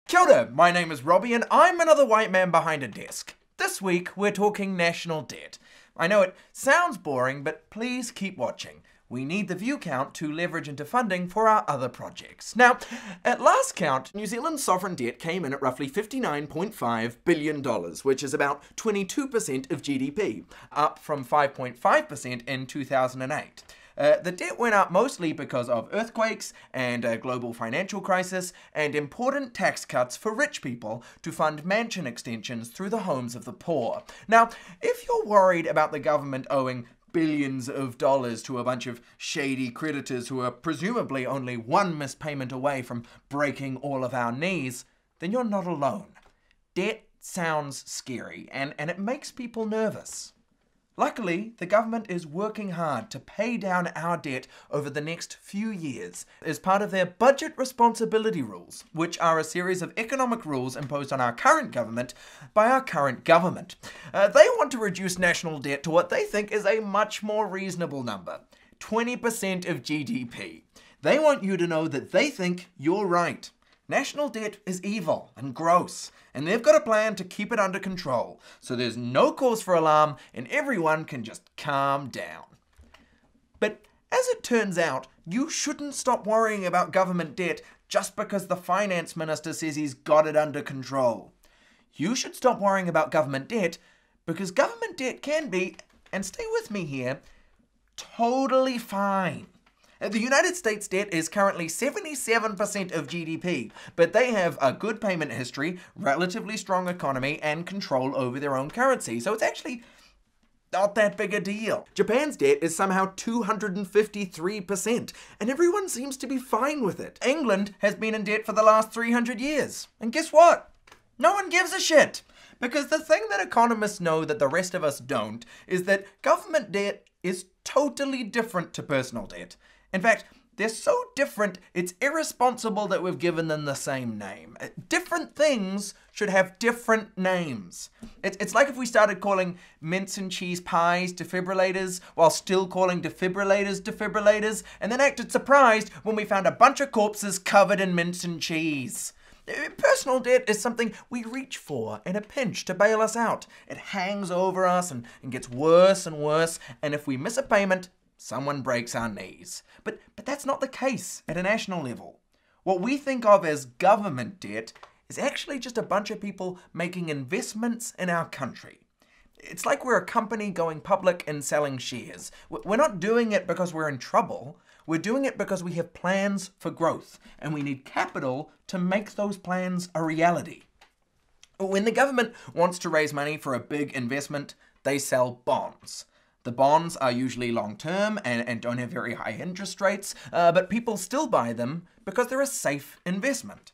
Kia ora, my name is Robbie and I'm another white man behind a desk. This week we're talking national debt. I know it sounds boring, but please keep watching. We need the view count to leverage into funding for our other projects. Now, at last count, New Zealand's sovereign debt came in at roughly $59.5 billion, which is about 22% of GDP, up from 5.5% in 2008. The debt went up mostly because of earthquakes and a global financial crisis and important tax cuts for rich people to fund mansion extensions through the homes of the poor. Now, if you're worried about the government owing billions of dollars to a bunch of shady creditors who are presumably only one missed payment away from breaking all of our knees, then you're not alone. Debt sounds scary and it makes people nervous. Luckily, the government is working hard to pay down our debt over the next few years as part of their budget responsibility rules, which are a series of economic rules imposed on our current government by our current government. They want to reduce national debt to what they think is a much more reasonable number, 20% of GDP. They want you to know that they think you're right. National debt is evil and gross, and they've got a plan to keep it under control, so there's no cause for alarm and everyone can just calm down. But as it turns out, you shouldn't stop worrying about government debt just because the finance minister says he's got it under control. You should stop worrying about government debt because government debt can be, and stay with me here, totally fine. The United States debt is currently 77% of GDP, but they have a good payment history, relatively strong economy, and control over their own currency, so it's actually not that big a deal. Japan's debt is somehow 253%, and everyone seems to be fine with it. England has been in debt for the last 300 years, and guess what? No one gives a shit. Because the thing that economists know that the rest of us don't is that government debt is totally different to personal debt. In fact, they're so different, it's irresponsible that we've given them the same name. Different things should have different names. It's like if we started calling mince and cheese pies defibrillators while still calling defibrillators defibrillators, and then acted surprised when we found a bunch of corpses covered in mince and cheese. Personal debt is something we reach for in a pinch to bail us out. It hangs over us and gets worse and worse, and if we miss a payment, someone breaks our knees. But that's not the case at a national level. What we think of as government debt is actually just a bunch of people making investments in our country. It's like we're a company going public and selling shares. We're not doing it because we're in trouble. We're doing it because we have plans for growth, and we need capital to make those plans a reality. When the government wants to raise money for a big investment, they sell bonds. The bonds are usually long-term and don't have very high interest rates, but people still buy them because they're a safe investment.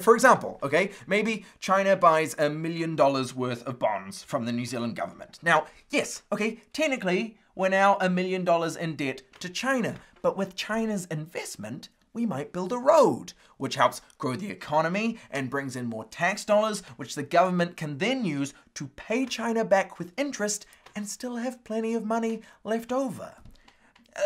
For example, okay, maybe China buys $1 million worth of bonds from the New Zealand government. Now, yes, okay, technically, we're now $1 million in debt to China, but with China's investment, we might build a road, which helps grow the economy and brings in more tax dollars, which the government can then use to pay China back with interest and still have plenty of money left over.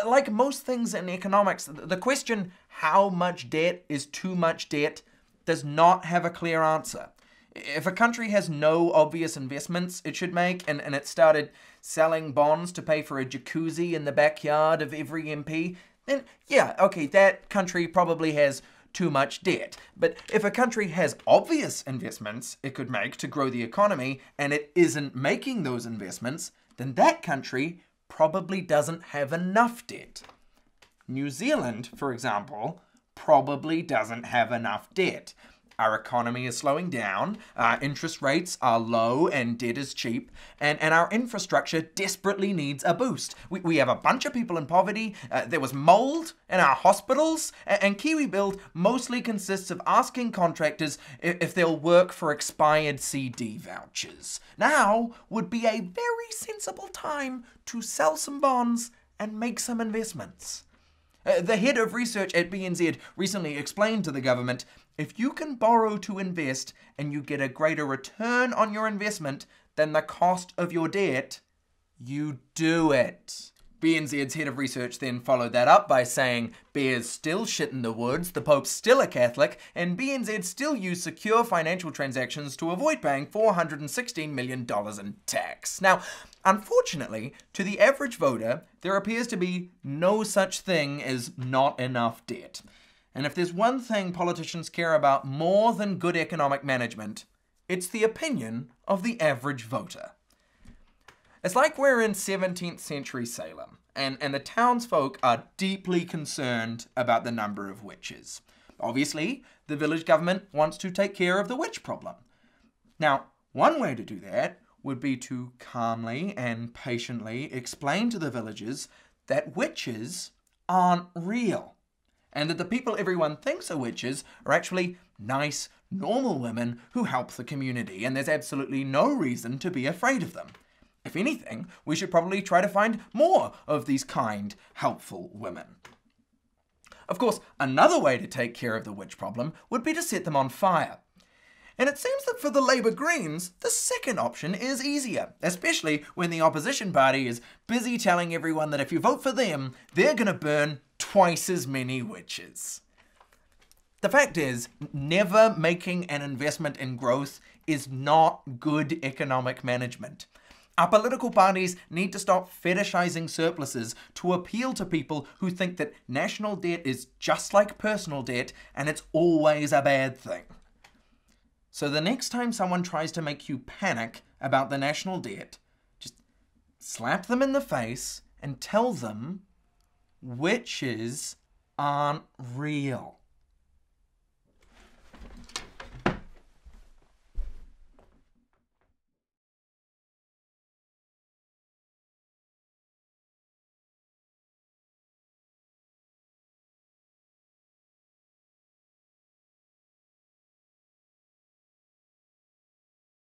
Like most things in economics, the question, how much debt is too much debt, does not have a clear answer. If a country has no obvious investments it should make, and it started selling bonds to pay for a jacuzzi in the backyard of every MP, then yeah, okay, that country probably has too much debt. But if a country has obvious investments it could make to grow the economy and it isn't making those investments, then that country probably doesn't have enough debt. New Zealand, for example, probably doesn't have enough debt. Our economy is slowing down, our interest rates are low and debt is cheap, and our infrastructure desperately needs a boost. We have a bunch of people in poverty, there was mold in our hospitals, and KiwiBuild mostly consists of asking contractors if they'll work for expired CD vouchers. Now would be a very sensible time to sell some bonds and make some investments. The head of research at BNZ recently explained to the government, if you can borrow to invest and you get a greater return on your investment than the cost of your debt, you do it. BNZ's head of research then followed that up by saying bears still shit in the woods, the Pope's still a Catholic, and BNZ still use secure financial transactions to avoid paying $416 million in tax. Now, unfortunately, to the average voter, there appears to be no such thing as not enough debt. And if there's one thing politicians care about more than good economic management, it's the opinion of the average voter. It's like we're in 17th century Salem, and the townsfolk are deeply concerned about the number of witches. Obviously, the village government wants to take care of the witch problem. Now, one way to do that would be to calmly and patiently explain to the villagers that witches aren't real, and that the people everyone thinks are witches are actually nice, normal women who help the community, and there's absolutely no reason to be afraid of them. If anything, we should probably try to find more of these kind, helpful women. Of course, another way to take care of the witch problem would be to set them on fire. And it seems that for the Labour Greens, the second option is easier, especially when the opposition party is busy telling everyone that if you vote for them, they're going to burn twice as many witches. The fact is, never making an investment in growth is not good economic management. Our political parties need to stop fetishizing surpluses to appeal to people who think that national debt is just like personal debt and it's always a bad thing. So the next time someone tries to make you panic about the national debt, just slap them in the face and tell them witches aren't real.